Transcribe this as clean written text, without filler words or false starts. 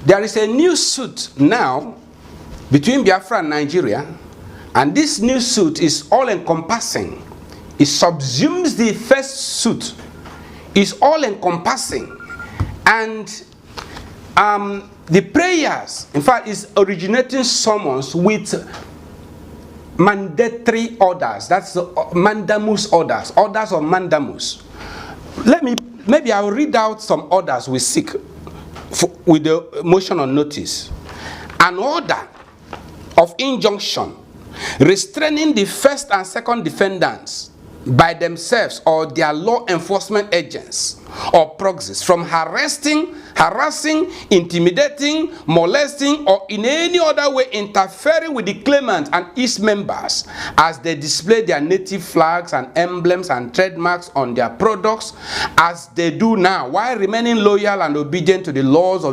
There is a new suit now between Biafra and Nigeria, and this new suit is all-encompassing. It subsumes the first suit. It's all-encompassing. And the prayers, in fact, is originating summons with mandatory orders. That's the mandamus orders of mandamus. Maybe I'll read out some orders we seek with the motion on notice. An order of injunction restraining the first and second defendants by themselves or their law enforcement agents or proxies from harassing, intimidating, molesting, or in any other way interfering with the claimant and its members as they display their native flags and emblems and trademarks on their products as they do now, while remaining loyal and obedient to the laws of